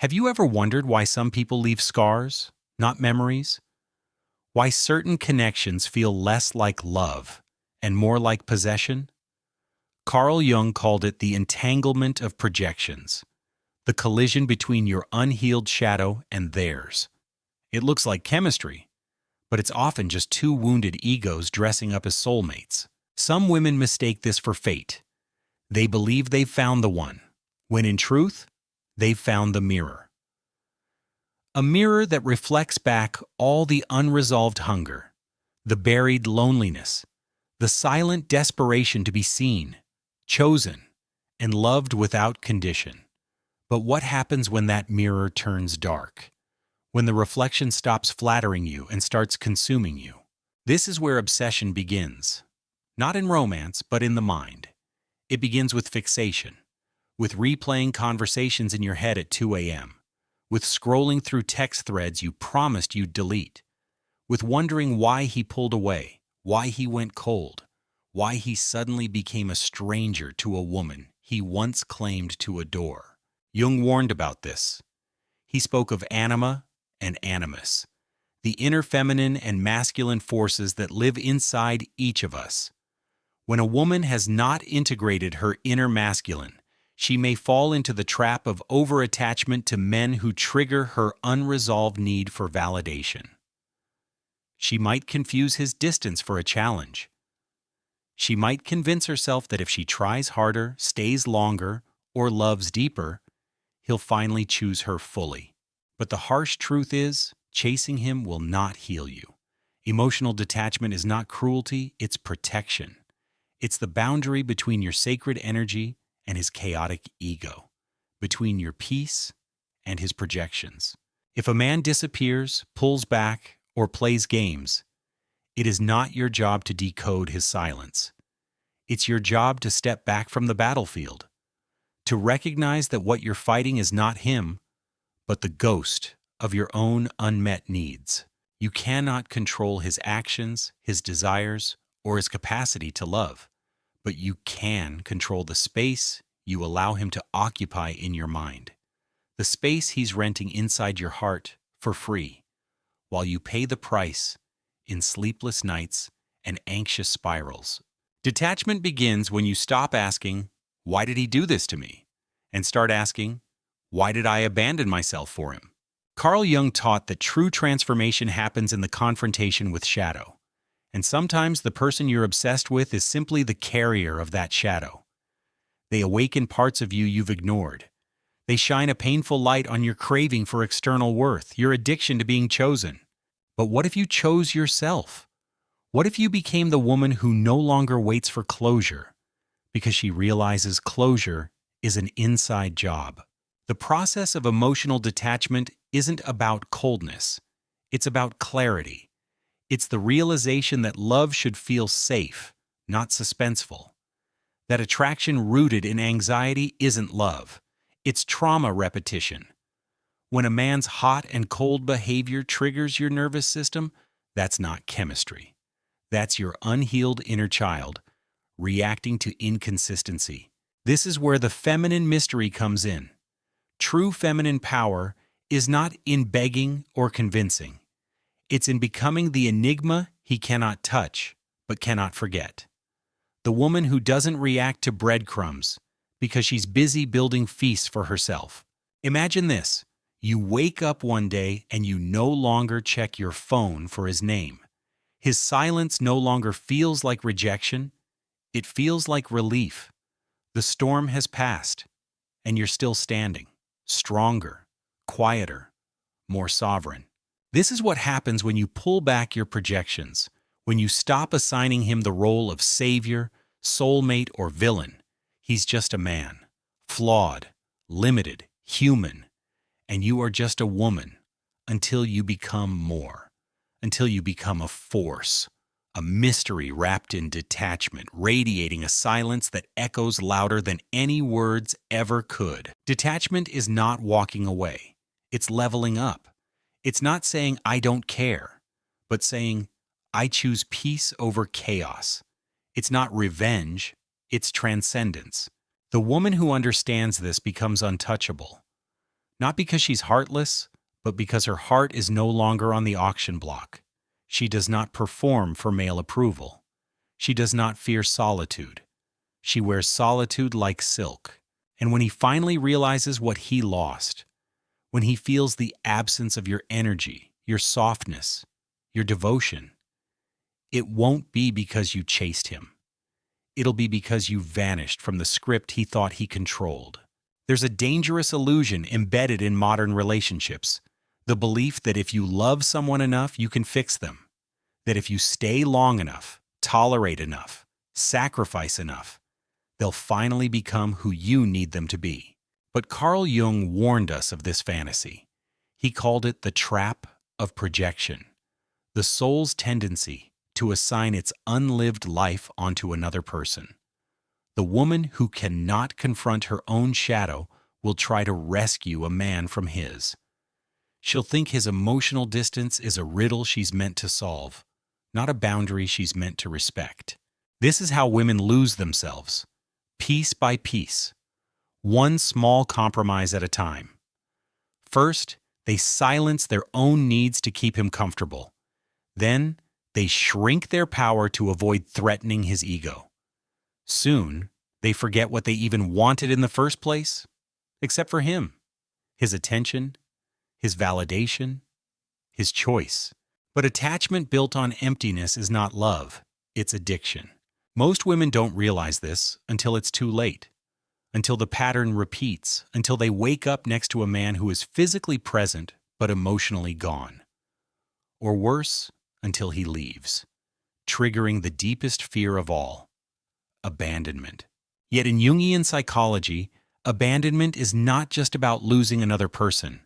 Have you ever wondered why some people leave scars, not memories? Why certain connections feel less like love and more like possession? Carl Jung called it the entanglement of projections, the collision between your unhealed shadow and theirs. It looks like chemistry, but it's often just two wounded egos dressing up as soulmates. Some women mistake this for fate. They believe they've found the one, when in truth, they've found the mirror. A mirror that reflects back all the unresolved hunger, the buried loneliness, the silent desperation to be seen, chosen, and loved without condition. But what happens when that mirror turns dark? When the reflection stops flattering you and starts consuming you? This is where obsession begins. Not in romance, but in the mind. It begins with fixation, with replaying conversations in your head at 2 a.m., with scrolling through text threads you promised you'd delete, with wondering why he pulled away, why he went cold, why he suddenly became a stranger to a woman he once claimed to adore. Jung warned about this. He spoke of anima and animus, the inner feminine and masculine forces that live inside each of us. When a woman has not integrated her inner masculine, she may fall into the trap of over-attachment to men who trigger her unresolved need for validation. She might confuse his distance for a challenge. She might convince herself that if she tries harder, stays longer, or loves deeper, he'll finally choose her fully. But the harsh truth is, chasing him will not heal you. Emotional detachment is not cruelty, it's protection. It's the boundary between your sacred energy and his chaotic ego, between your peace and his projections. If a man disappears, pulls back, or plays games, it is not your job to decode his silence. It's your job to step back from the battlefield, to recognize that what you're fighting is not him, but the ghost of your own unmet needs. You cannot control his actions, his desires, or his capacity to love, but you can control the space you allow him to occupy in your mind, the space he's renting inside your heart for free, while you pay the price in sleepless nights and anxious spirals. Detachment begins when you stop asking, "Why did he do this to me?" and start asking, "Why did I abandon myself for him?" Carl Jung taught that true transformation happens in the confrontation with shadow. And sometimes the person you're obsessed with is simply the carrier of that shadow. They awaken parts of you you've ignored. They shine a painful light on your craving for external worth, your addiction to being chosen. But what if you chose yourself? What if you became the woman who no longer waits for closure because she realizes closure is an inside job? The process of emotional detachment isn't about coldness. It's about clarity. It's the realization that love should feel safe, not suspenseful. That attraction rooted in anxiety isn't love. It's trauma repetition. When a man's hot and cold behavior triggers your nervous system, that's not chemistry. That's your unhealed inner child reacting to inconsistency. This is where the feminine mystery comes in. True feminine power is not in begging or convincing. It's in becoming the enigma he cannot touch, but cannot forget. The woman who doesn't react to breadcrumbs because she's busy building feasts for herself. Imagine this. You wake up one day and you no longer check your phone for his name. His silence no longer feels like rejection. It feels like relief. The storm has passed, and you're still standing, stronger, quieter, more sovereign. This is what happens when you pull back your projections, when you stop assigning him the role of savior, soulmate, or villain. He's just a man, flawed, limited, human, and you are just a woman until you become more, until you become a force, a mystery wrapped in detachment, radiating a silence that echoes louder than any words ever could. Detachment is not walking away. It's leveling up. It's not saying, "I don't care," but saying, "I choose peace over chaos." It's not revenge, it's transcendence. The woman who understands this becomes untouchable. Not because she's heartless, but because her heart is no longer on the auction block. She does not perform for male approval. She does not fear solitude. She wears solitude like silk. And when he finally realizes what he lost, when he feels the absence of your energy, your softness, your devotion, it won't be because you chased him. It'll be because you vanished from the script he thought he controlled. There's a dangerous illusion embedded in modern relationships, the belief that if you love someone enough, you can fix them, that if you stay long enough, tolerate enough, sacrifice enough, they'll finally become who you need them to be. But Carl Jung warned us of this fantasy. He called it the trap of projection, the soul's tendency to assign its unlived life onto another person. The woman who cannot confront her own shadow will try to rescue a man from his. She'll think his emotional distance is a riddle she's meant to solve, not a boundary she's meant to respect. This is how women lose themselves, piece by piece, one small compromise at a time. First, they silence their own needs to keep him comfortable. Then, they shrink their power to avoid threatening his ego. Soon, they forget what they even wanted in the first place, except for him, his attention, his validation, his choice. But attachment built on emptiness is not love, it's addiction. Most women don't realize this until it's too late, until the pattern repeats, until they wake up next to a man who is physically present but emotionally gone. Or worse, until he leaves, triggering the deepest fear of all: abandonment. Yet in Jungian psychology, abandonment is not just about losing another person.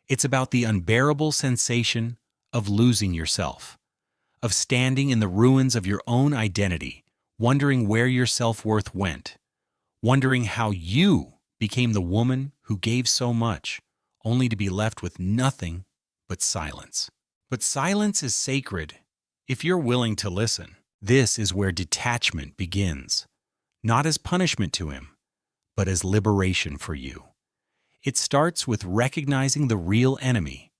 It's about the unbearable sensation of losing yourself, of standing in the ruins of your own identity, wondering where your self-worth went, wondering how you became the woman who gave so much, only to be left with nothing but silence. But silence is sacred if you're willing to listen. This is where detachment begins, not as punishment to him, but as liberation for you. It starts with recognizing the real enemy,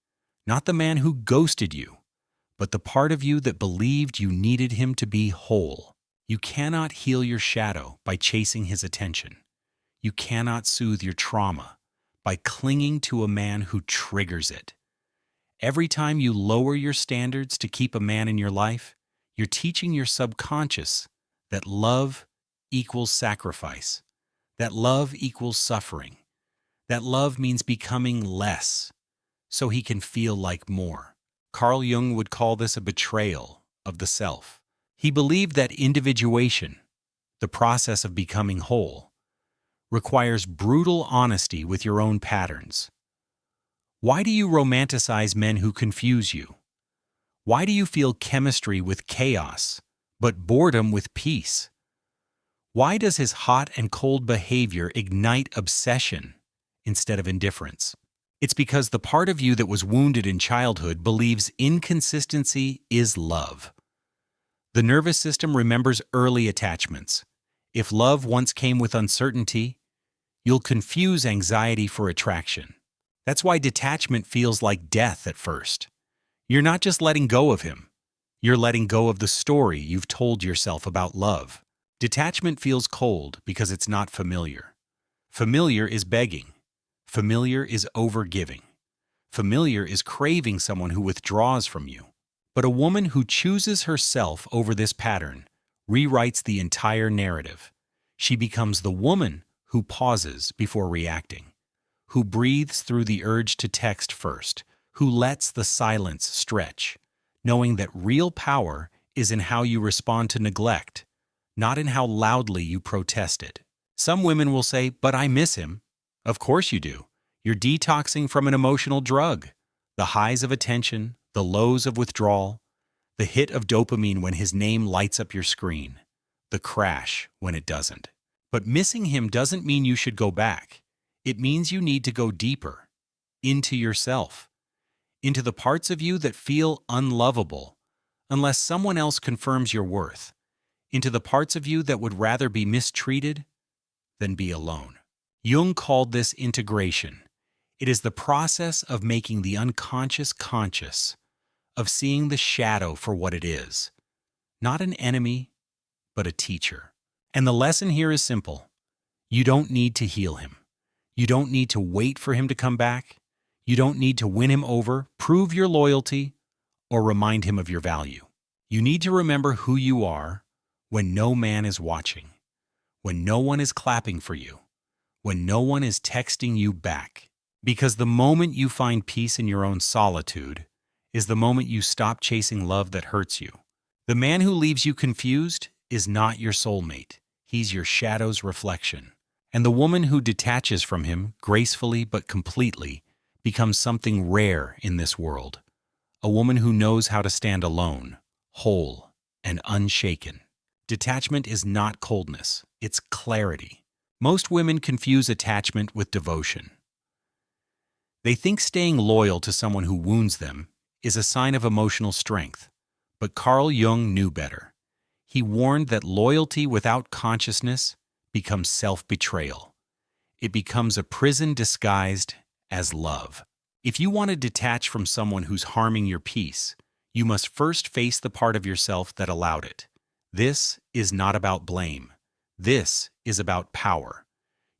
not the man who ghosted you, but the part of you that believed you needed him to be whole. You cannot heal your shadow by chasing his attention. You cannot soothe your trauma by clinging to a man who triggers it. Every time you lower your standards to keep a man in your life, you're teaching your subconscious that love equals sacrifice, that love equals suffering, that love means becoming less so he can feel like more. Carl Jung would call this a betrayal of the self. He believed that individuation, the process of becoming whole, requires brutal honesty with your own patterns. Why do you romanticize men who confuse you? Why do you feel chemistry with chaos, but boredom with peace? Why does his hot and cold behavior ignite obsession instead of indifference? It's because the part of you that was wounded in childhood believes inconsistency is love. The nervous system remembers early attachments. If love once came with uncertainty, you'll confuse anxiety for attraction. That's why detachment feels like death at first. You're not just letting go of him. You're letting go of the story you've told yourself about love. Detachment feels cold because it's not familiar. Familiar is begging. Familiar is overgiving. Familiar is craving someone who withdraws from you. But a woman who chooses herself over this pattern rewrites the entire narrative. She becomes the woman who pauses before reacting, who breathes through the urge to text first, who lets the silence stretch, knowing that real power is in how you respond to neglect, not in how loudly you protest it. Some women will say, "But I miss him." Of course you do. You're detoxing from an emotional drug. The highs of attention, the lows of withdrawal, the hit of dopamine when his name lights up your screen, the crash when it doesn't. But missing him doesn't mean you should go back. It means you need to go deeper, into yourself, into the parts of you that feel unlovable unless someone else confirms your worth, into the parts of you that would rather be mistreated than be alone. Jung called this integration. It is the process of making the unconscious conscious, of seeing the shadow for what it is, not an enemy, but a teacher. And the lesson here is simple. You don't need to heal him. You don't need to wait for him to come back. You don't need to win him over, prove your loyalty, or remind him of your value. You need to remember who you are when no man is watching, when no one is clapping for you, when no one is texting you back. Because the moment you find peace in your own solitude is the moment you stop chasing love that hurts you. The man who leaves you confused is not your soulmate. He's your shadow's reflection. And the woman who detaches from him gracefully but completely becomes something rare in this world. A woman who knows how to stand alone, whole, and unshaken. Detachment is not coldness, it's clarity. Most women confuse attachment with devotion. They think staying loyal to someone who wounds them is a sign of emotional strength. But Carl Jung knew better. He warned that loyalty without consciousness becomes self-betrayal. It becomes a prison disguised as love. If you want to detach from someone who's harming your peace, you must first face the part of yourself that allowed it. This is not about blame. This is about power.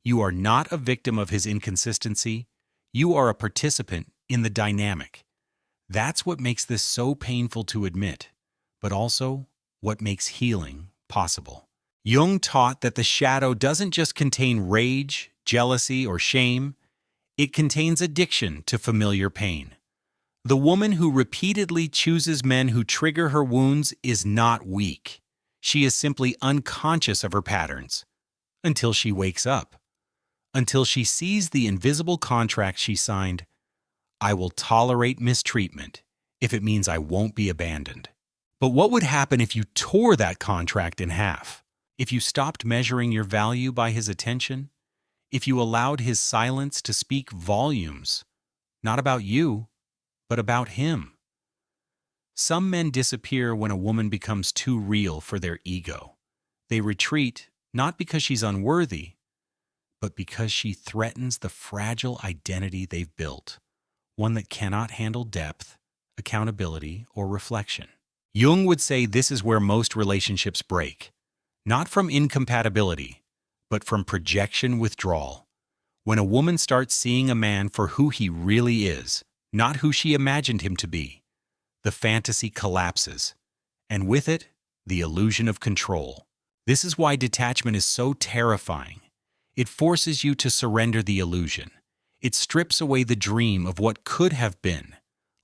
You are not a victim of his inconsistency. You are a participant in the dynamic. That's what makes this so painful to admit, but also what makes healing possible. Jung taught that the shadow doesn't just contain rage, jealousy, or shame. It contains addiction to familiar pain. The woman who repeatedly chooses men who trigger her wounds is not weak. She is simply unconscious of her patterns until she wakes up, until she sees the invisible contract she signed. I will tolerate mistreatment if it means I won't be abandoned. But what would happen if you tore that contract in half? If you stopped measuring your value by his attention? If you allowed his silence to speak volumes, not about you, but about him? Some men disappear when a woman becomes too real for their ego. They retreat not because she's unworthy, but because she threatens the fragile identity they've built, one that cannot handle depth, accountability, or reflection. Jung would say this is where most relationships break, not from incompatibility, but from projection withdrawal. When a woman starts seeing a man for who he really is, not who she imagined him to be, the fantasy collapses, and with it, the illusion of control. This is why detachment is so terrifying. It forces you to surrender the illusion. It strips away the dream of what could have been,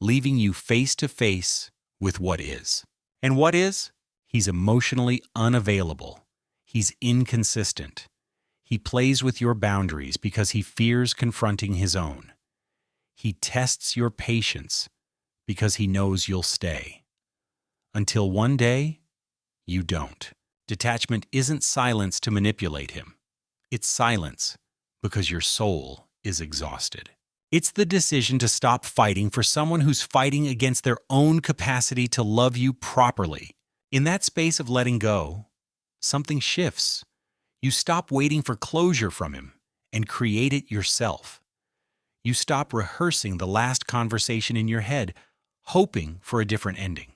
leaving you face to face with what is. And what is? He's emotionally unavailable. He's inconsistent. He plays with your boundaries because he fears confronting his own. He tests your patience because he knows you'll stay. Until one day, you don't. Detachment isn't silence to manipulate him. It's silence because your soul is exhausted. It's the decision to stop fighting for someone who's fighting against their own capacity to love you properly. In that space of letting go, something shifts. You stop waiting for closure from him and create it yourself. You stop rehearsing the last conversation in your head, hoping for a different ending.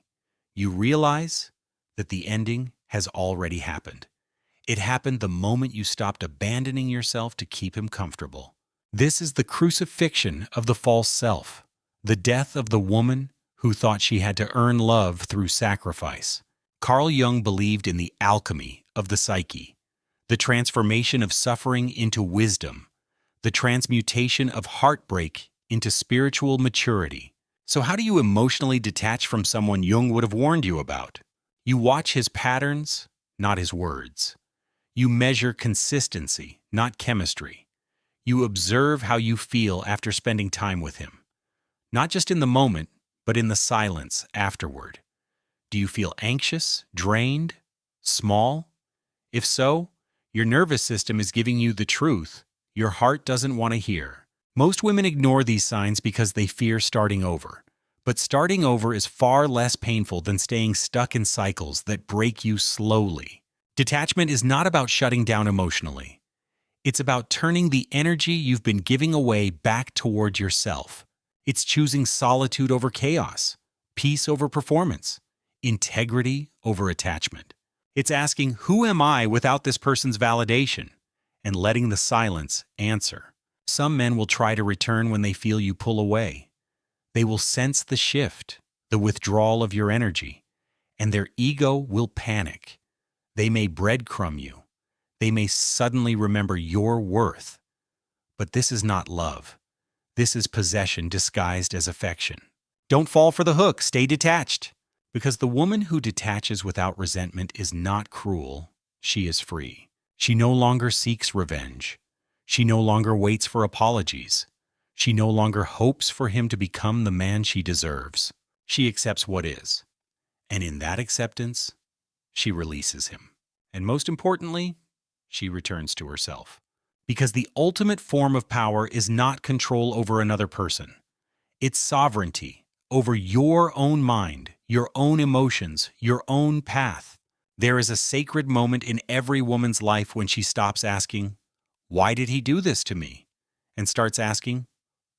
You realize that the ending has already happened. It happened the moment you stopped abandoning yourself to keep him comfortable. This is the crucifixion of the false self, the death of the woman who thought she had to earn love through sacrifice. Carl Jung believed in the alchemy of the psyche, the transformation of suffering into wisdom, the transmutation of heartbreak into spiritual maturity. So how do you emotionally detach from someone Jung would have warned you about? You watch his patterns, not his words. You measure consistency, not chemistry. You observe how you feel after spending time with him, not just in the moment, but in the silence afterward. Do you feel anxious, drained, small? If so, your nervous system is giving you the truth your heart doesn't want to hear. Most women ignore these signs because they fear starting over. But starting over is far less painful than staying stuck in cycles that break you slowly. Detachment is not about shutting down emotionally. It's about turning the energy you've been giving away back toward yourself. It's choosing solitude over chaos, peace over performance, integrity over attachment. It's asking, who am I without this person's validation? And letting the silence answer. Some men will try to return when they feel you pull away. They will sense the shift, the withdrawal of your energy, and their ego will panic. They may breadcrumb you. They may suddenly remember your worth. But this is not love. This is possession disguised as affection. Don't fall for the hook. Stay detached. Because the woman who detaches without resentment is not cruel. She is free. She no longer seeks revenge. She no longer waits for apologies. She no longer hopes for him to become the man she deserves. She accepts what is. And in that acceptance, she releases him. And most importantly, she returns to herself. Because the ultimate form of power is not control over another person. It's sovereignty over your own mind, your own emotions, your own path. There is a sacred moment in every woman's life when she stops asking, "Why did he do this to me?" and starts asking,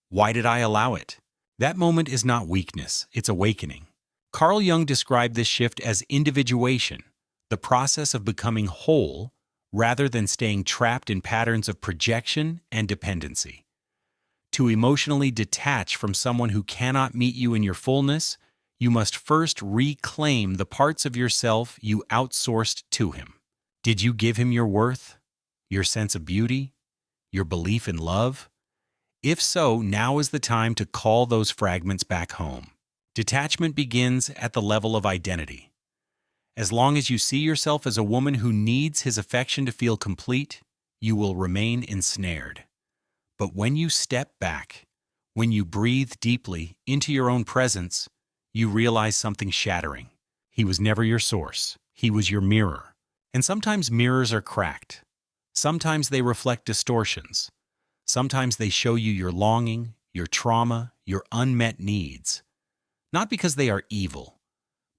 "Why did I allow it?" That moment is not weakness, it's awakening. Carl Jung described this shift as individuation, the process of becoming whole rather than staying trapped in patterns of projection and dependency. To emotionally detach from someone who cannot meet you in your fullness, you must first reclaim the parts of yourself you outsourced to him. Did you give him your worth, your sense of beauty, your belief in love? If so, now is the time to call those fragments back home. Detachment begins at the level of identity. As long as you see yourself as a woman who needs his affection to feel complete, you will remain ensnared. But when you step back, when you breathe deeply into your own presence, you realize something shattering. He was never your source. He was your mirror. And sometimes mirrors are cracked. Sometimes they reflect distortions. Sometimes they show you your longing, your trauma, your unmet needs. Not because they are evil,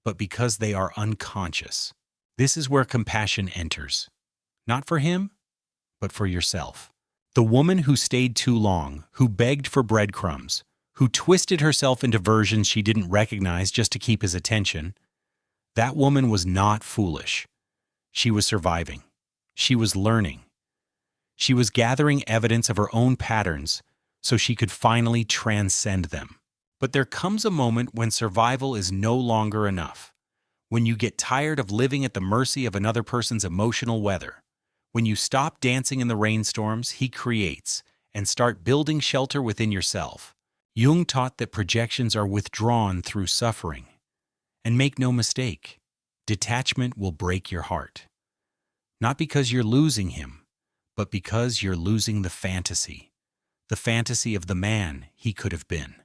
but because they are unconscious. This is where compassion enters. Not for him, but for yourself. The woman who stayed too long, who begged for breadcrumbs, who twisted herself into versions she didn't recognize just to keep his attention, that woman was not foolish. She was surviving. She was learning. She was gathering evidence of her own patterns so she could finally transcend them. But there comes a moment when survival is no longer enough. When you get tired of living at the mercy of another person's emotional weather. When you stop dancing in the rainstorms he creates and start building shelter within yourself. Jung taught that projections are withdrawn through suffering. And make no mistake, detachment will break your heart. Not because you're losing him, but because you're losing the fantasy of the man he could have been,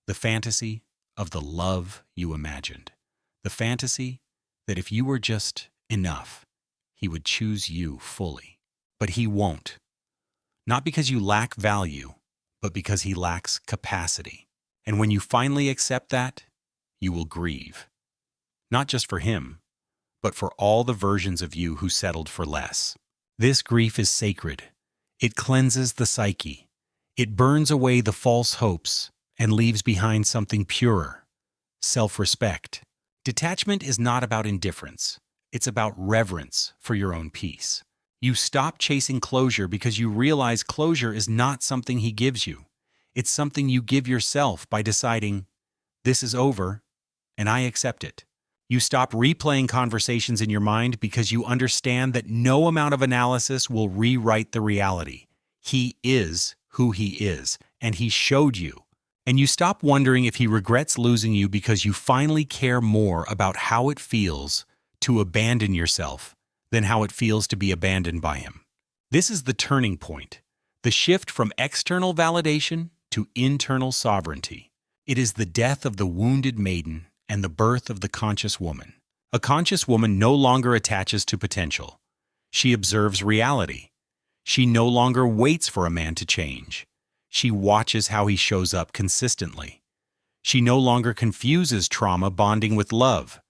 the fantasy of the love you imagined, the fantasy that if you were just enough, he would choose you fully. But he won't. Not because you lack value, but because he lacks capacity. And when you finally accept that, you will grieve. Not just for him, but for all the versions of you who settled for less. This grief is sacred. It cleanses the psyche. It burns away the false hopes and leaves behind something purer, self-respect. Detachment is not about indifference. It's about reverence for your own peace. You stop chasing closure because you realize closure is not something he gives you. It's something you give yourself by deciding, this is over, and I accept it. You stop replaying conversations in your mind because you understand that no amount of analysis will rewrite the reality. He is who he is, and he showed you. And you stop wondering if he regrets losing you because you finally care more about how it feels to abandon yourself than how it feels to be abandoned by him. This is the turning point, the shift from external validation to internal sovereignty. It is the death of the wounded maiden and the birth of the conscious woman. A conscious woman no longer attaches to potential. She observes reality. She no longer waits for a man to change. She watches how he shows up consistently. She no longer confuses trauma bonding with love.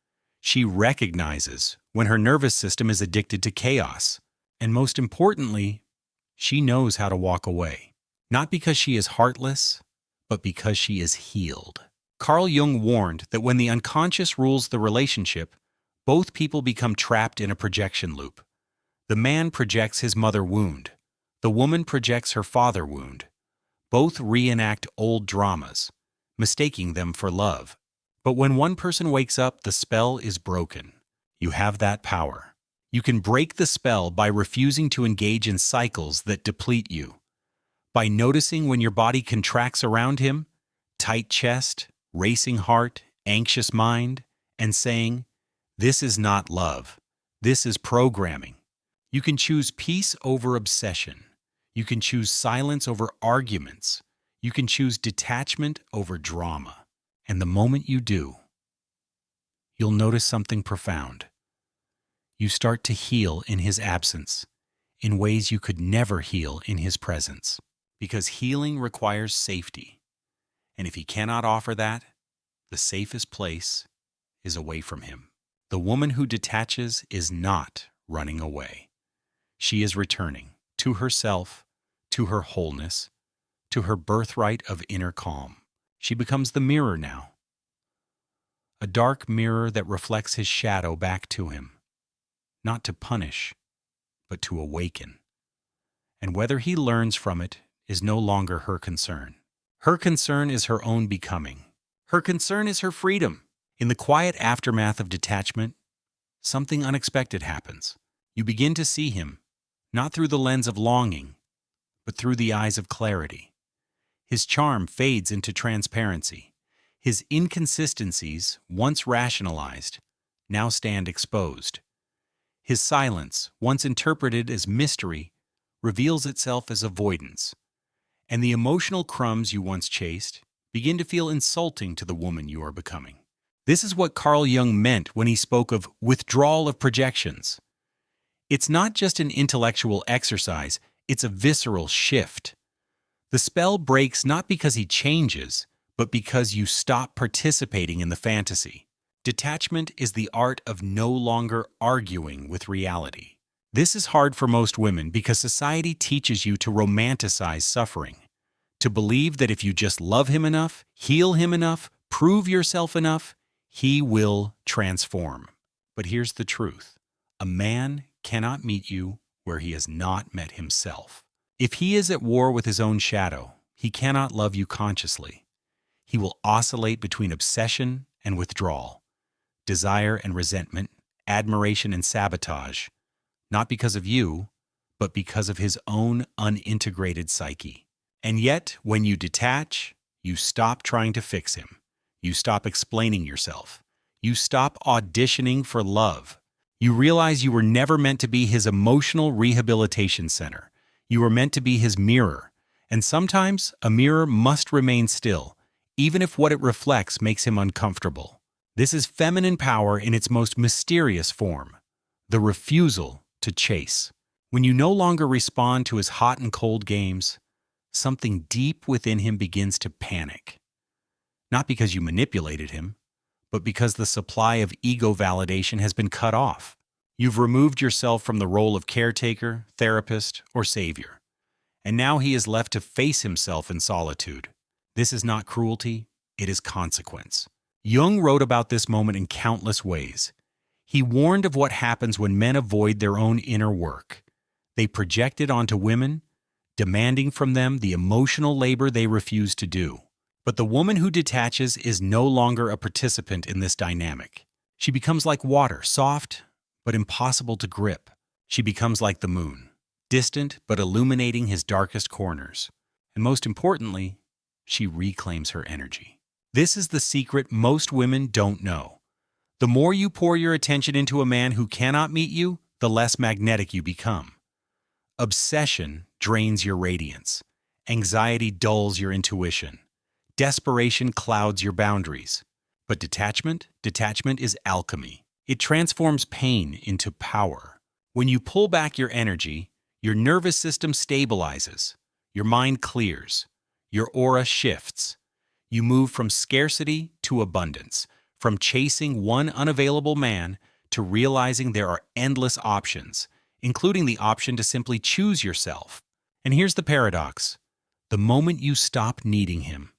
She recognizes when her nervous system is addicted to chaos. And most importantly, she knows how to walk away. Not because she is heartless, but because she is healed. Carl Jung warned that when the unconscious rules the relationship, both people become trapped in a projection loop. The man projects his mother wound. The woman projects her father wound. Both reenact old dramas, mistaking them for love. But when one person wakes up, the spell is broken. You have that power. You can break the spell by refusing to engage in cycles that deplete you. By noticing when your body contracts around him, tight chest, racing heart, anxious mind, and saying, "This is not love. This is programming." You can choose peace over obsession. You can choose silence over arguments. You can choose detachment over drama. And the moment you do, you'll notice something profound. You start to heal in his absence, in ways you could never heal in his presence. Because healing requires safety. And if he cannot offer that, the safest place is away from him. The woman who detaches is not running away. She is returning to herself, to her wholeness, to her birthright of inner calm. She becomes the mirror now. A dark mirror that reflects his shadow back to him. Not to punish, but to awaken. And whether he learns from it is no longer her concern. Her concern is her own becoming. Her concern is her freedom. In the quiet aftermath of detachment, something unexpected happens. You begin to see him, not through the lens of longing, but through the eyes of clarity. His charm fades into transparency. His inconsistencies, once rationalized, now stand exposed. His silence, once interpreted as mystery, reveals itself as avoidance. And the emotional crumbs you once chased begin to feel insulting to the woman you are becoming. This is what Carl Jung meant when he spoke of withdrawal of projections. It's not just an intellectual exercise, it's a visceral shift. The spell breaks not because he changes, but because you stop participating in the fantasy. Detachment is the art of no longer arguing with reality. This is hard for most women because society teaches you to romanticize suffering, to believe that if you just love him enough, heal him enough, prove yourself enough, he will transform. But here's the truth. A man cannot meet you where he has not met himself. If he is at war with his own shadow, he cannot love you consciously. He will oscillate between obsession and withdrawal, desire and resentment, admiration and sabotage, not because of you, but because of his own unintegrated psyche. And yet, when you detach, you stop trying to fix him. You stop explaining yourself. You stop auditioning for love. You realize you were never meant to be his emotional rehabilitation center. You were meant to be his mirror. And sometimes, a mirror must remain still, even if what it reflects makes him uncomfortable. This is feminine power in its most mysterious form, the refusal to chase. When you no longer respond to his hot and cold games, something deep within him begins to panic. Not because you manipulated him, but because the supply of ego validation has been cut off. You've removed yourself from the role of caretaker, therapist, or savior. And now he is left to face himself in solitude. This is not cruelty, it is consequence. Jung wrote about this moment in countless ways. He warned of what happens when men avoid their own inner work. They project it onto women, demanding from them the emotional labor they refuse to do. But the woman who detaches is no longer a participant in this dynamic. She becomes like water, soft but impossible to grip. She becomes like the moon, distant but illuminating his darkest corners. And most importantly, she reclaims her energy. This is the secret most women don't know. The more you pour your attention into a man who cannot meet you, the less magnetic you become. Obsession drains your radiance. Anxiety dulls your intuition. Desperation clouds your boundaries. But detachment is alchemy. It transforms pain into power. When you pull back your energy, your nervous system stabilizes, your mind clears, your aura shifts. You move from scarcity to abundance, from chasing one unavailable man to realizing there are endless options, including the option to simply choose yourself. And here's the paradox. The moment you stop needing him,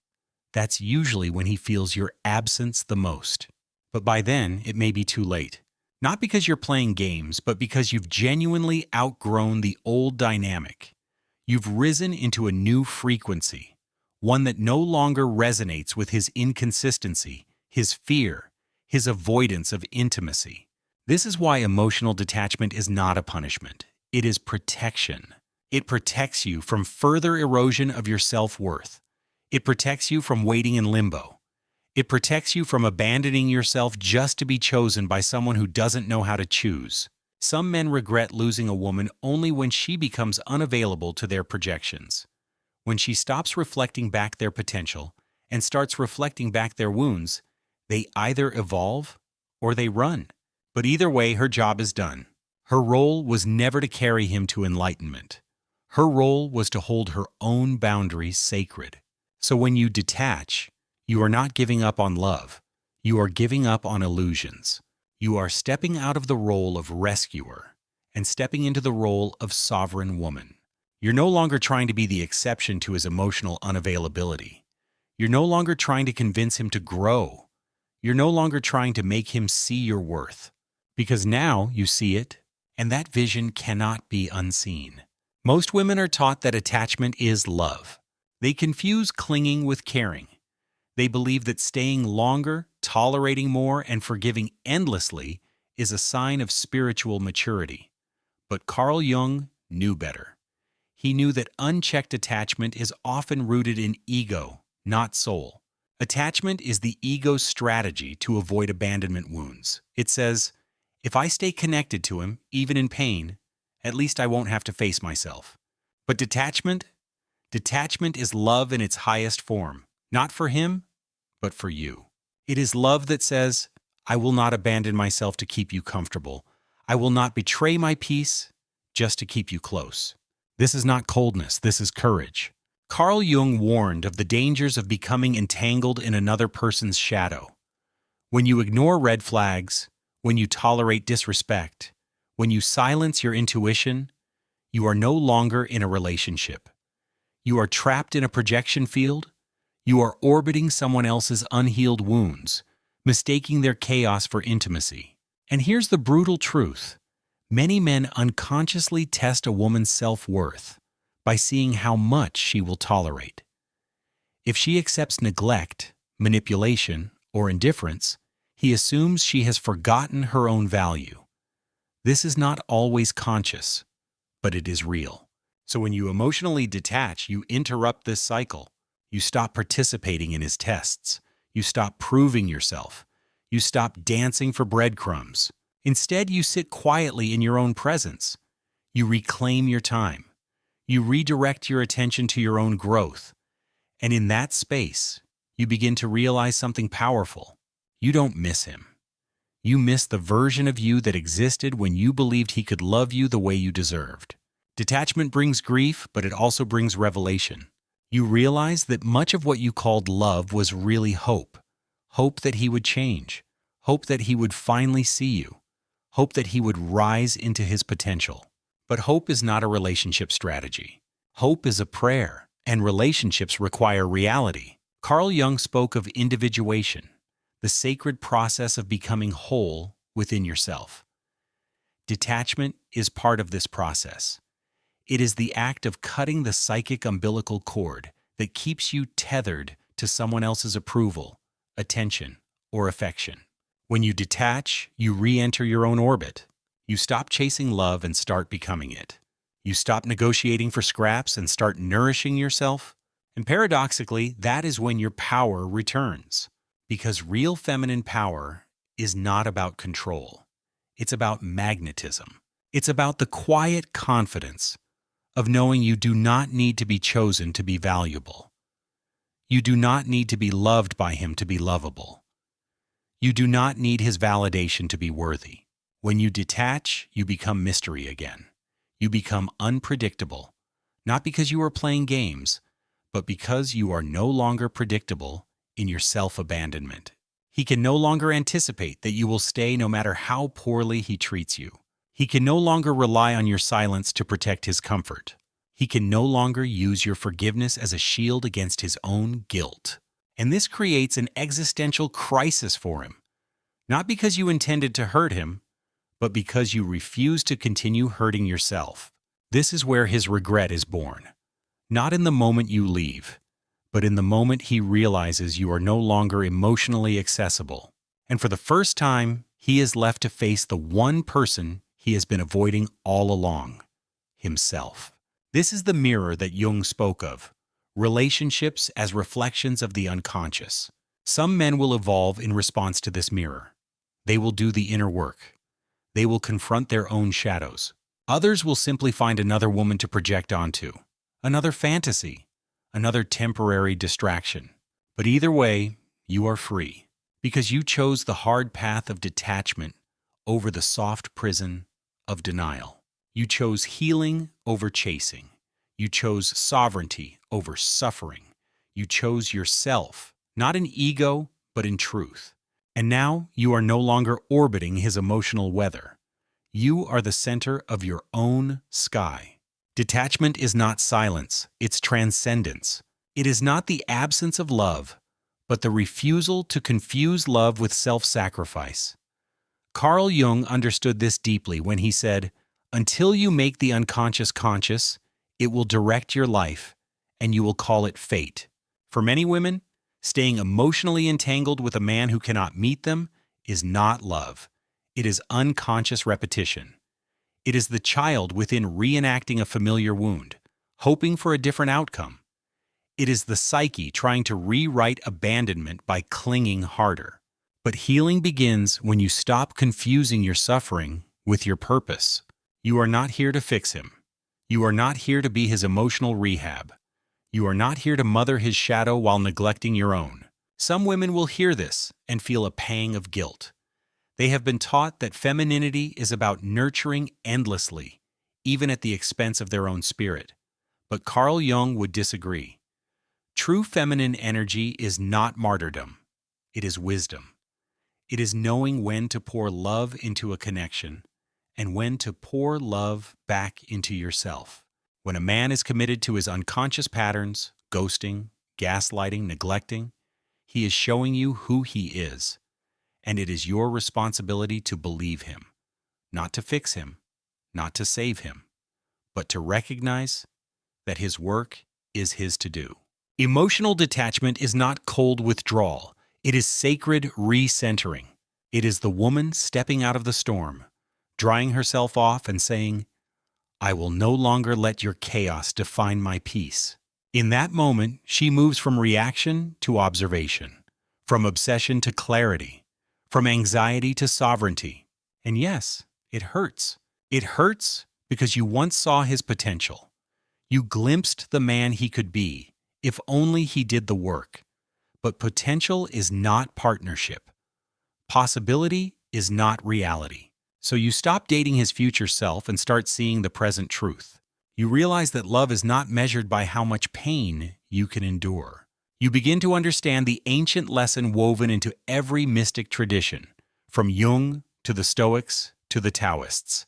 that's usually when he feels your absence the most. But by then, it may be too late. Not because you're playing games, but because you've genuinely outgrown the old dynamic. You've risen into a new frequency, one that no longer resonates with his inconsistency, his fear, his avoidance of intimacy. This is why emotional detachment is not a punishment. It is protection. It protects you from further erosion of your self-worth. It protects you from waiting in limbo. It protects you from abandoning yourself just to be chosen by someone who doesn't know how to choose. Some men regret losing a woman only when she becomes unavailable to their projections. When she stops reflecting back their potential and starts reflecting back their wounds, they either evolve or they run. But either way, her job is done. Her role was never to carry him to enlightenment. Her role was to hold her own boundaries sacred. So when you detach, you are not giving up on love. You are giving up on illusions. You are stepping out of the role of rescuer and stepping into the role of sovereign woman. You're no longer trying to be the exception to his emotional unavailability. You're no longer trying to convince him to grow. You're no longer trying to make him see your worth. Because now you see it, and that vision cannot be unseen. Most women are taught that attachment is love. They confuse clinging with caring. They believe that staying longer, tolerating more, and forgiving endlessly is a sign of spiritual maturity. But Carl Jung knew better. He knew that unchecked attachment is often rooted in ego, not soul. Attachment is the ego's strategy to avoid abandonment wounds. It says, if I stay connected to him, even in pain, at least I won't have to face myself. But detachment is love in its highest form, not for him, but for you. It is love that says, I will not abandon myself to keep you comfortable. I will not betray my peace just to keep you close. This is not coldness, this is courage. Carl Jung warned of the dangers of becoming entangled in another person's shadow. When you ignore red flags, when you tolerate disrespect, when you silence your intuition, you are no longer in a relationship. You are trapped in a projection field. You are orbiting someone else's unhealed wounds, mistaking their chaos for intimacy. And here's the brutal truth. Many men unconsciously test a woman's self-worth by seeing how much she will tolerate. If she accepts neglect, manipulation, or indifference, he assumes she has forgotten her own value. This is not always conscious, but it is real. So when you emotionally detach, you interrupt this cycle. You stop participating in his tests. You stop proving yourself. You stop dancing for breadcrumbs. Instead, you sit quietly in your own presence. You reclaim your time. You redirect your attention to your own growth. And in that space, you begin to realize something powerful. You don't miss him. You miss the version of you that existed when you believed he could love you the way you deserved. Detachment brings grief, but it also brings revelation. You realize that much of what you called love was really hope. Hope that he would change. Hope that he would finally see you. Hope that he would rise into his potential. But hope is not a relationship strategy. Hope is a prayer, and relationships require reality. Carl Jung spoke of individuation, the sacred process of becoming whole within yourself. Detachment is part of this process. It is the act of cutting the psychic umbilical cord that keeps you tethered to someone else's approval, attention, or affection. When you detach, you re-enter your own orbit. You stop chasing love and start becoming it. You stop negotiating for scraps and start nourishing yourself. And paradoxically, that is when your power returns. Because real feminine power is not about control. It's about magnetism. It's about the quiet confidence of knowing you do not need to be chosen to be valuable. You do not need to be loved by him to be lovable. You do not need his validation to be worthy. When you detach, you become mystery again. You become unpredictable, not because you are playing games, but because you are no longer predictable in your self-abandonment. He can no longer anticipate that you will stay no matter how poorly he treats you. He can no longer rely on your silence to protect his comfort. He can no longer use your forgiveness as a shield against his own guilt. And this creates an existential crisis for him, not because you intended to hurt him, but because you refuse to continue hurting yourself. This is where his regret is born. Not in the moment you leave, but in the moment he realizes you are no longer emotionally accessible. And for the first time, he is left to face the one person he has been avoiding all along: himself. This is the mirror that Jung spoke of, relationships as reflections of the unconscious. Some men will evolve in response to this mirror. They will do the inner work. They will confront their own shadows. Others will simply find another woman to project onto, another fantasy, another temporary distraction. But either way, you are free, because you chose the hard path of detachment over the soft prison of denial. You chose healing over chasing. You chose sovereignty over suffering. You chose yourself, not in ego, but in truth. And now you are no longer orbiting his emotional weather. You are the center of your own sky. Detachment is not silence, it's transcendence. It is not the absence of love, but the refusal to confuse love with self-sacrifice. Carl Jung understood this deeply when he said, "Until you make the unconscious conscious, it will direct your life, and you will call it fate." For many women, staying emotionally entangled with a man who cannot meet them is not love. It is unconscious repetition. It is the child within reenacting a familiar wound, hoping for a different outcome. It is the psyche trying to rewrite abandonment by clinging harder. But healing begins when you stop confusing your suffering with your purpose. You are not here to fix him. You are not here to be his emotional rehab. You are not here to mother his shadow while neglecting your own. Some women will hear this and feel a pang of guilt. They have been taught that femininity is about nurturing endlessly, even at the expense of their own spirit. But Carl Jung would disagree. True feminine energy is not martyrdom. It is wisdom. It is knowing when to pour love into a connection and when to pour love back into yourself. When a man is committed to his unconscious patterns, ghosting, gaslighting, neglecting, he is showing you who he is. And it is your responsibility to believe him, not to fix him, not to save him, but to recognize that his work is his to do. Emotional detachment is not cold withdrawal. It is sacred recentering. It is the woman stepping out of the storm, drying herself off and saying, "I will no longer let your chaos define my peace." In that moment, she moves from reaction to observation, from obsession to clarity, from anxiety to sovereignty. And yes, it hurts. It hurts because you once saw his potential. You glimpsed the man he could be, if only he did the work. But potential is not partnership. Possibility is not reality. So you stop dating his future self and start seeing the present truth. You realize that love is not measured by how much pain you can endure. You begin to understand the ancient lesson woven into every mystic tradition, from Jung to the Stoics to the Taoists.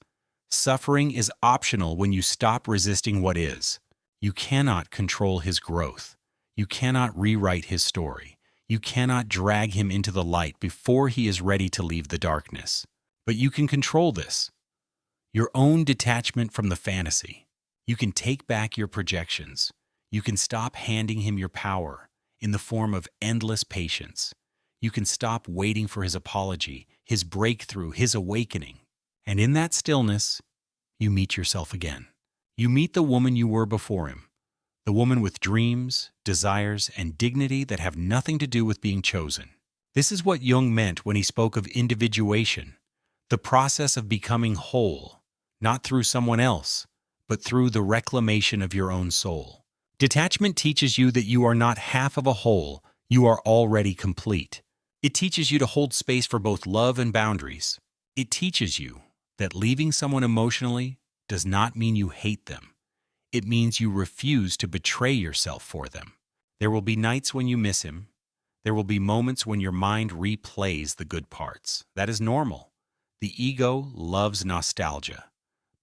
Suffering is optional when you stop resisting what is. You cannot control his growth. You cannot rewrite his story. You cannot drag him into the light before he is ready to leave the darkness. But you can control this. Your own detachment from the fantasy. You can take back your projections. You can stop handing him your power in the form of endless patience. You can stop waiting for his apology, his breakthrough, his awakening. And in that stillness, you meet yourself again. You meet the woman you were before him. The woman with dreams, desires, and dignity that have nothing to do with being chosen. This is what Jung meant when he spoke of individuation, the process of becoming whole, not through someone else, but through the reclamation of your own soul. Detachment teaches you that you are not half of a whole, you are already complete. It teaches you to hold space for both love and boundaries. It teaches you that leaving someone emotionally does not mean you hate them. It means you refuse to betray yourself for them. There will be nights when you miss him. There will be moments when your mind replays the good parts. That is normal. The ego loves nostalgia.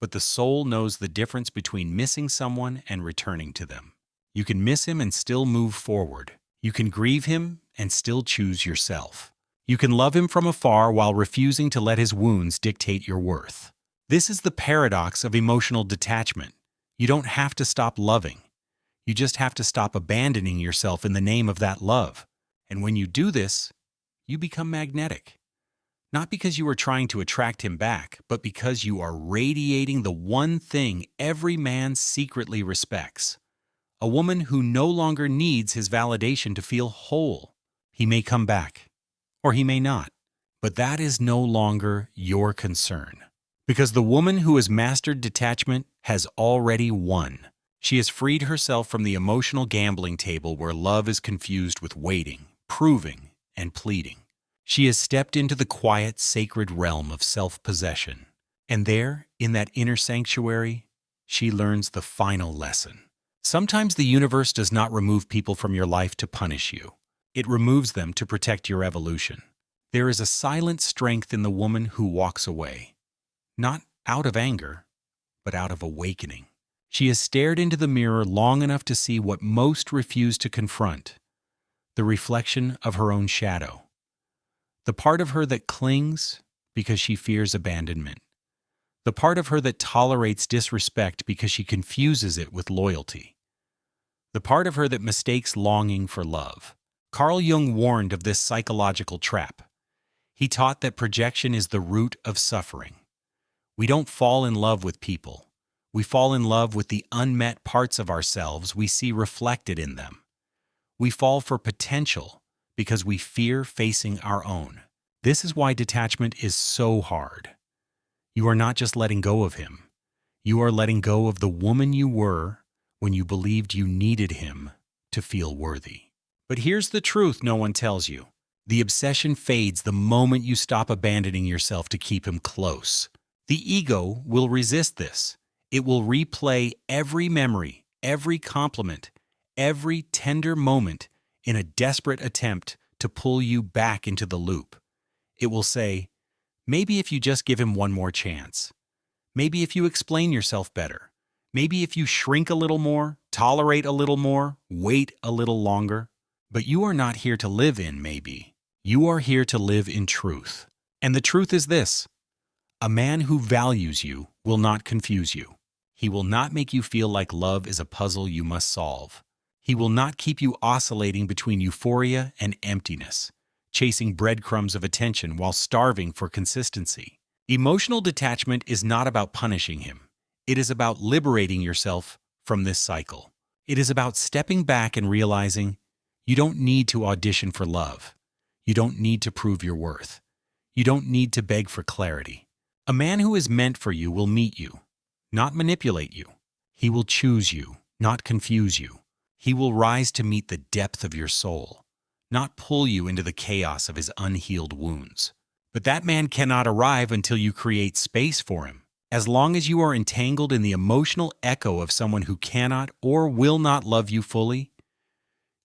but the soul knows the difference between missing someone and returning to them. You can miss him and still move forward. You can grieve him and still choose yourself. You can love him from afar while refusing to let his wounds dictate your worth. This is the paradox of emotional detachment. You don't have to stop loving. You just have to stop abandoning yourself in the name of that love. And when you do this, you become magnetic. Not because you are trying to attract him back, but because you are radiating the one thing every man secretly respects. A woman who no longer needs his validation to feel whole. He may come back, or he may not, but that is no longer your concern. Because the woman who has mastered detachment has already won. She has freed herself from the emotional gambling table where love is confused with waiting, proving, and pleading. She has stepped into the quiet, sacred realm of self-possession. And there, in that inner sanctuary, she learns the final lesson. Sometimes the universe does not remove people from your life to punish you. It removes them to protect your evolution. There is a silent strength in the woman who walks away. Not out of anger, but out of awakening. She has stared into the mirror long enough to see what most refuse to confront, the reflection of her own shadow. The part of her that clings because she fears abandonment. The part of her that tolerates disrespect because she confuses it with loyalty. The part of her that mistakes longing for love. Carl Jung warned of this psychological trap. He taught that projection is the root of suffering. We don't fall in love with people. We fall in love with the unmet parts of ourselves we see reflected in them. We fall for potential because we fear facing our own. This is why detachment is so hard. You are not just letting go of him. You are letting go of the woman you were when you believed you needed him to feel worthy. But here's the truth no one tells you. The obsession fades the moment you stop abandoning yourself to keep him close. The ego will resist this. It will replay every memory, every compliment, every tender moment in a desperate attempt to pull you back into the loop. It will say, maybe if you just give him one more chance. Maybe if you explain yourself better. Maybe if you shrink a little more, tolerate a little more, wait a little longer. But you are not here to live in maybe. You are here to live in truth. And the truth is this. A man who values you will not confuse you. He will not make you feel like love is a puzzle you must solve. He will not keep you oscillating between euphoria and emptiness, chasing breadcrumbs of attention while starving for consistency. Emotional detachment is not about punishing him. It is about liberating yourself from this cycle. It is about stepping back and realizing you don't need to audition for love. You don't need to prove your worth. You don't need to beg for clarity. A man who is meant for you will meet you, not manipulate you. He will choose you, not confuse you. He will rise to meet the depth of your soul, not pull you into the chaos of his unhealed wounds. But that man cannot arrive until you create space for him. As long as you are entangled in the emotional echo of someone who cannot or will not love you fully,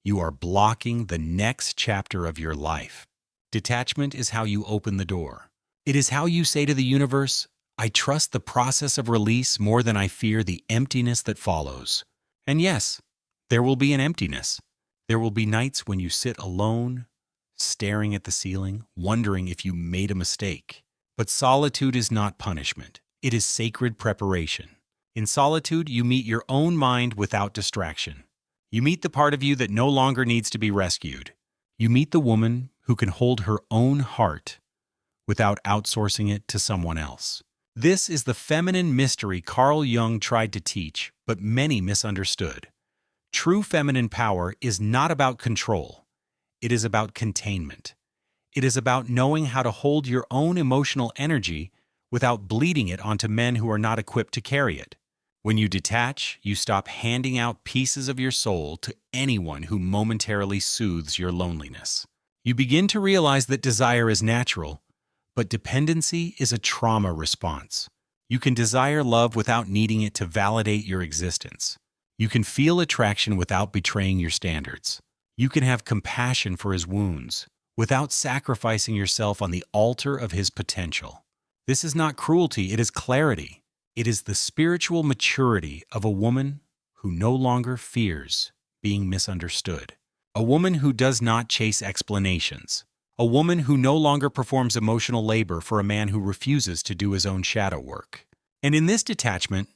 you are blocking the next chapter of your life. Detachment is how you open the door. It is how you say to the universe, I trust the process of release more than I fear the emptiness that follows. And yes, there will be an emptiness. There will be nights when you sit alone, staring at the ceiling, wondering if you made a mistake. But solitude is not punishment. It is sacred preparation. In solitude, you meet your own mind without distraction. You meet the part of you that no longer needs to be rescued. You meet the woman who can hold her own heart without outsourcing it to someone else. This is the feminine mystery Carl Jung tried to teach, but many misunderstood. True feminine power is not about control. It is about containment. It is about knowing how to hold your own emotional energy without bleeding it onto men who are not equipped to carry it. When you detach, you stop handing out pieces of your soul to anyone who momentarily soothes your loneliness. You begin to realize that desire is natural, but dependency is a trauma response. You can desire love without needing it to validate your existence. You can feel attraction without betraying your standards. You can have compassion for his wounds without sacrificing yourself on the altar of his potential. This is not cruelty, it is clarity. It is the spiritual maturity of a woman who no longer fears being misunderstood. A woman who does not chase explanations. A woman who no longer performs emotional labor for a man who refuses to do his own shadow work. And in this detachment,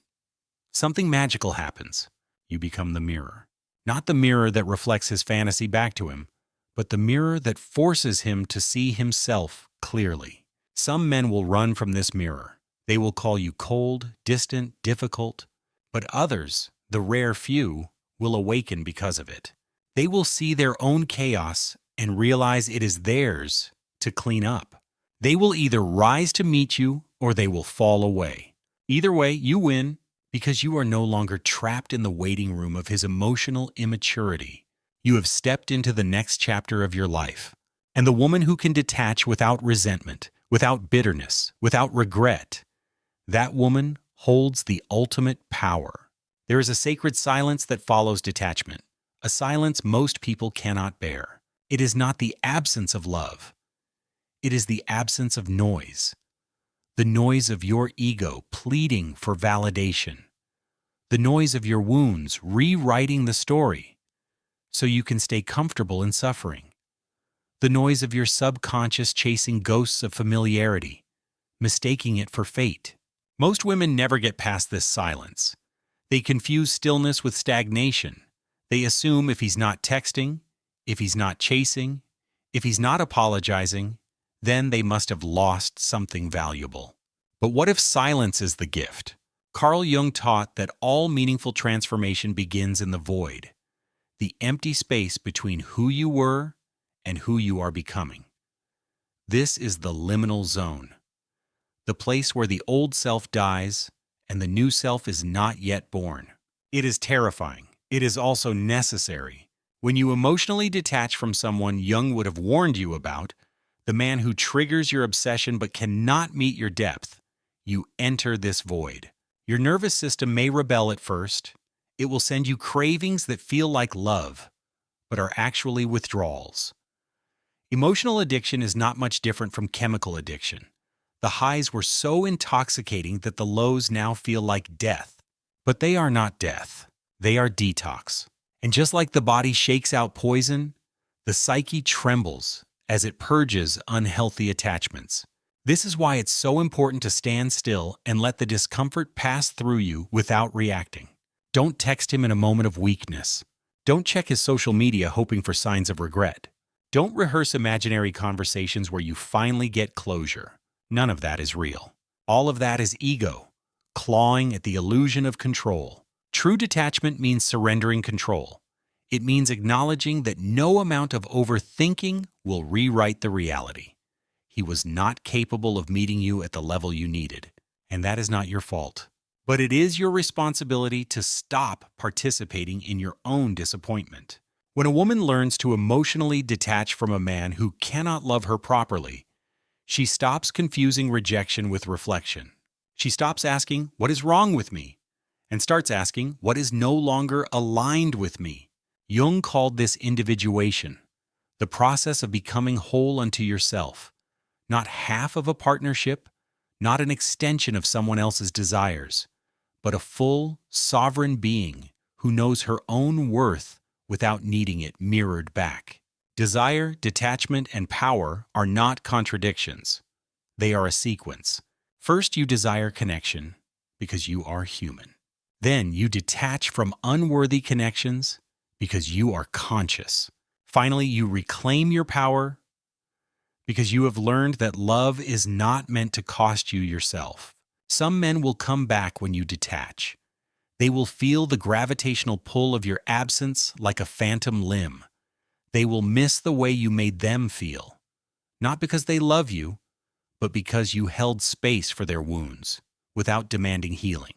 something magical happens. You become the mirror. Not the mirror that reflects his fantasy back to him, but the mirror that forces him to see himself clearly. Some men will run from this mirror. They will call you cold, distant, difficult. But others, the rare few, will awaken because of it. They will see their own chaos and realize it is theirs to clean up. They will either rise to meet you or they will fall away. Either way, you win because you are no longer trapped in the waiting room of his emotional immaturity. You have stepped into the next chapter of your life. And the woman who can detach without resentment, without bitterness, without regret, that woman holds the ultimate power. There is a sacred silence that follows detachment, a silence most people cannot bear. It is not the absence of love. It is the absence of noise. The noise of your ego pleading for validation. The noise of your wounds rewriting the story so you can stay comfortable in suffering. The noise of your subconscious chasing ghosts of familiarity, mistaking it for fate. Most women never get past this silence. They confuse stillness with stagnation. They assume if he's not texting, if he's not chasing, if he's not apologizing, then they must have lost something valuable. But what if silence is the gift? Carl Jung taught that all meaningful transformation begins in the void, the empty space between who you were and who you are becoming. This is the liminal zone, the place where the old self dies and the new self is not yet born. It is terrifying. It is also necessary. When you emotionally detach from someone Jung would have warned you about, the man who triggers your obsession but cannot meet your depth, you enter this void. Your nervous system may rebel at first. It will send you cravings that feel like love, but are actually withdrawals. Emotional addiction is not much different from chemical addiction. The highs were so intoxicating that the lows now feel like death. But they are not death. They are detox. And just like the body shakes out poison, the psyche trembles as it purges unhealthy attachments. This is why it's so important to stand still and let the discomfort pass through you without reacting. Don't text him in a moment of weakness. Don't check his social media hoping for signs of regret. Don't rehearse imaginary conversations where you finally get closure. None of that is real. All of that is ego, clawing at the illusion of control. True detachment means surrendering control. It means acknowledging that no amount of overthinking will rewrite the reality. He was not capable of meeting you at the level you needed, and that is not your fault. But it is your responsibility to stop participating in your own disappointment. When a woman learns to emotionally detach from a man who cannot love her properly, she stops confusing rejection with reflection. She stops asking, "What is wrong with me?" and starts asking, "What is no longer aligned with me?" Jung called this individuation, the process of becoming whole unto yourself, not half of a partnership, not an extension of someone else's desires, but a full, sovereign being who knows her own worth without needing it mirrored back. Desire, detachment, and power are not contradictions. They are a sequence. First, you desire connection because you are human. Then you detach from unworthy connections because you are conscious. Finally, you reclaim your power because you have learned that love is not meant to cost you yourself. Some men will come back when you detach. They will feel the gravitational pull of your absence like a phantom limb. They will miss the way you made them feel, not because they love you, but because you held space for their wounds without demanding healing.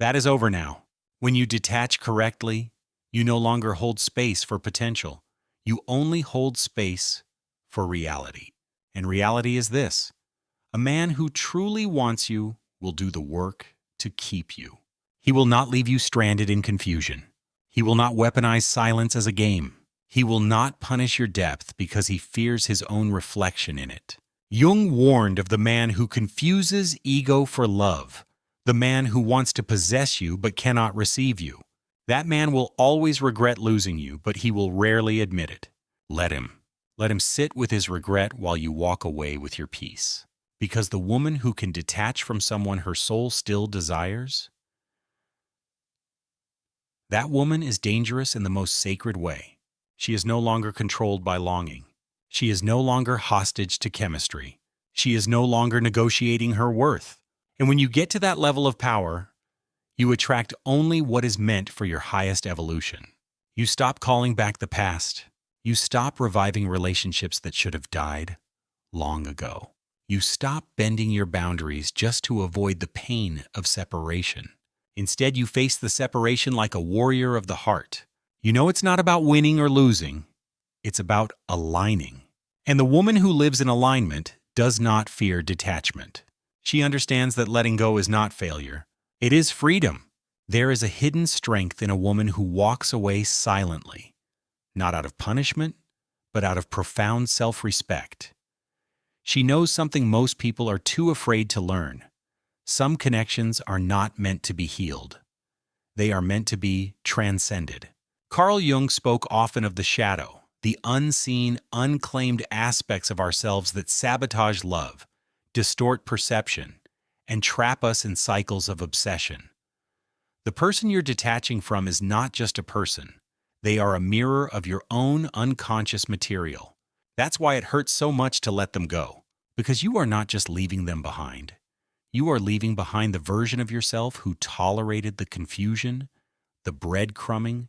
That is over now. When you detach correctly, you no longer hold space for potential. You only hold space for reality. And reality is this: a man who truly wants you will do the work to keep you. He will not leave you stranded in confusion. He will not weaponize silence as a game. He will not punish your depth because he fears his own reflection in it. Jung warned of the man who confuses ego for love, The man who wants to possess you but cannot receive you. That man will always regret losing you, but he will rarely admit it. Let him. Let him sit with his regret while you walk away with your peace. Because the woman who can detach from someone her soul still desires, that woman is dangerous in the most sacred way. She is no longer controlled by longing. She is no longer hostage to chemistry. She is no longer negotiating her worth. And when you get to that level of power, you attract only what is meant for your highest evolution. You stop calling back the past. You stop reviving relationships that should have died long ago. You stop bending your boundaries just to avoid the pain of separation. Instead, you face the separation like a warrior of the heart. You know it's not about winning or losing. It's about aligning. And the woman who lives in alignment does not fear detachment. She understands that letting go is not failure. It is freedom. There is a hidden strength in a woman who walks away silently, not out of punishment, but out of profound self-respect. She knows something most people are too afraid to learn. Some connections are not meant to be healed. They are meant to be transcended. Carl Jung spoke often of the shadow, the unseen, unclaimed aspects of ourselves that sabotage love, distort perception, and trap us in cycles of obsession. The person you're detaching from is not just a person. They are a mirror of your own unconscious material. That's why it hurts so much to let them go, because you are not just leaving them behind. You are leaving behind the version of yourself who tolerated the confusion, the breadcrumbing,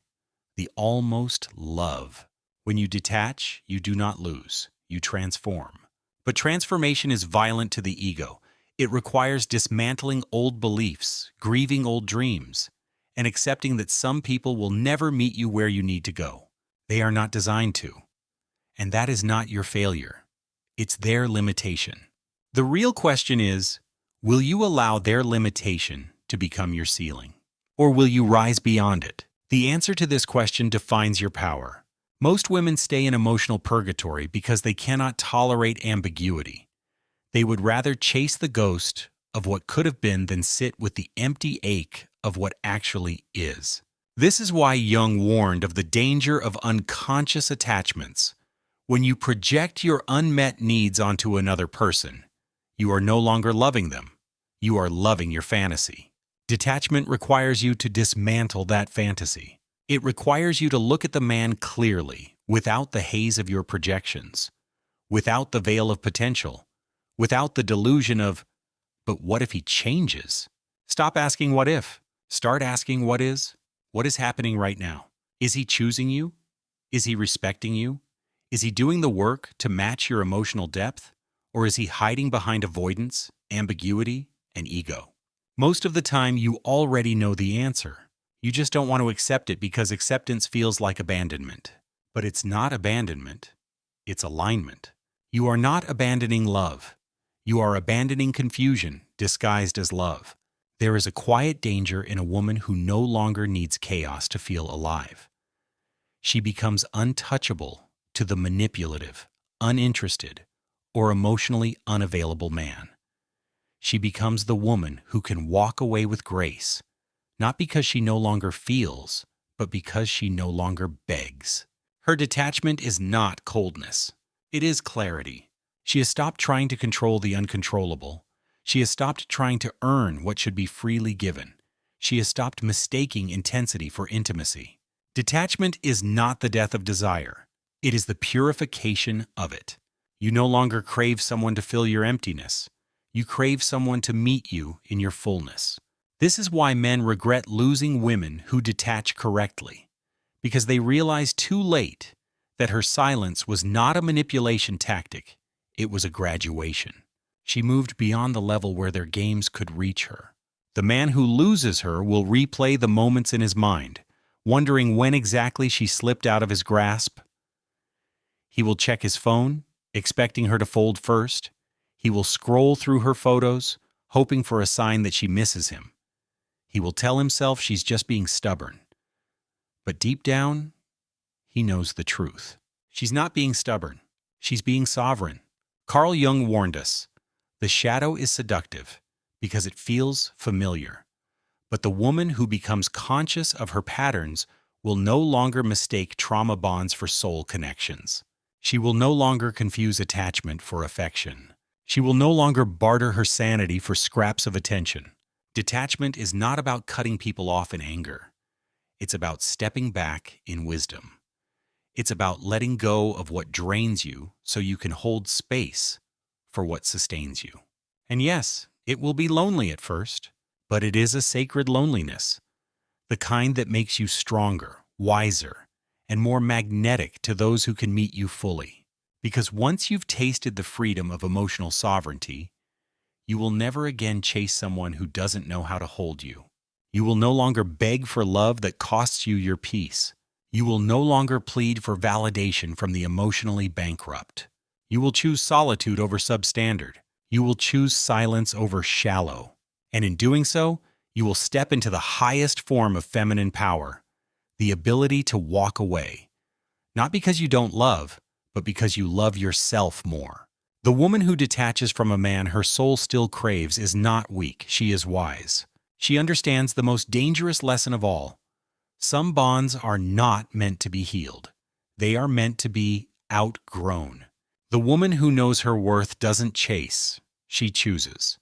the almost love. When you detach, you do not lose, you transform. But transformation is violent to the ego. It requires dismantling old beliefs, grieving old dreams, and accepting that some people will never meet you where you need to go. They are not designed to. And that is not your failure. It's their limitation. The real question is, will you allow their limitation to become your ceiling? Or will you rise beyond it? The answer to this question defines your power. Most women stay in emotional purgatory because they cannot tolerate ambiguity. They would rather chase the ghost of what could have been than sit with the empty ache of what actually is. This is why Jung warned of the danger of unconscious attachments. When you project your unmet needs onto another person, you are no longer loving them. You are loving your fantasy. Detachment requires you to dismantle that fantasy. It requires you to look at the man clearly, without the haze of your projections, without the veil of potential, without the delusion of, but what if he changes? Stop asking what if. Start asking what is. What is happening right now? Is he choosing you? Is he respecting you? Is he doing the work to match your emotional depth? Or is he hiding behind avoidance, ambiguity, and ego? Most of the time, you already know the answer. You just don't want to accept it because acceptance feels like abandonment. But it's not abandonment. It's alignment. You are not abandoning love. You are abandoning confusion disguised as love. There is a quiet danger in a woman who no longer needs chaos to feel alive. She becomes untouchable to the manipulative, uninterested, or emotionally unavailable man. She becomes the woman who can walk away with grace, not because she no longer feels, but because she no longer begs. Her detachment is not coldness. It is clarity. She has stopped trying to control the uncontrollable. She has stopped trying to earn what should be freely given. She has stopped mistaking intensity for intimacy. Detachment is not the death of desire. It is the purification of it. You no longer crave someone to fill your emptiness. You crave someone to meet you in your fullness. This is why men regret losing women who detach correctly, because they realize too late that her silence was not a manipulation tactic, it was a graduation. She moved beyond the level where their games could reach her. The man who loses her will replay the moments in his mind, wondering when exactly she slipped out of his grasp. He will check his phone, expecting her to fold first. He will scroll through her photos, hoping for a sign that she misses him. He will tell himself she's just being stubborn. But deep down, he knows the truth. She's not being stubborn. She's being sovereign. Carl Jung warned us, the shadow is seductive because it feels familiar. But the woman who becomes conscious of her patterns will no longer mistake trauma bonds for soul connections. She will no longer confuse attachment for affection. She will no longer barter her sanity for scraps of attention. Detachment is not about cutting people off in anger. It's about stepping back in wisdom. It's about letting go of what drains you so you can hold space for what sustains you. And yes, it will be lonely at first, but it is a sacred loneliness, the kind that makes you stronger, wiser, and more magnetic to those who can meet you fully. Because once you've tasted the freedom of emotional sovereignty, you will never again chase someone who doesn't know how to hold you. You will no longer beg for love that costs you your peace. You will no longer plead for validation from the emotionally bankrupt. You will choose solitude over substandard. You will choose silence over shallow. And in doing so, you will step into the highest form of feminine power, the ability to walk away. Not because you don't love, but because you love yourself more. The woman who detaches from a man her soul still craves is not weak, she is wise. She understands the most dangerous lesson of all. Some bonds are not meant to be healed. They are meant to be outgrown. The woman who knows her worth doesn't chase, she chooses.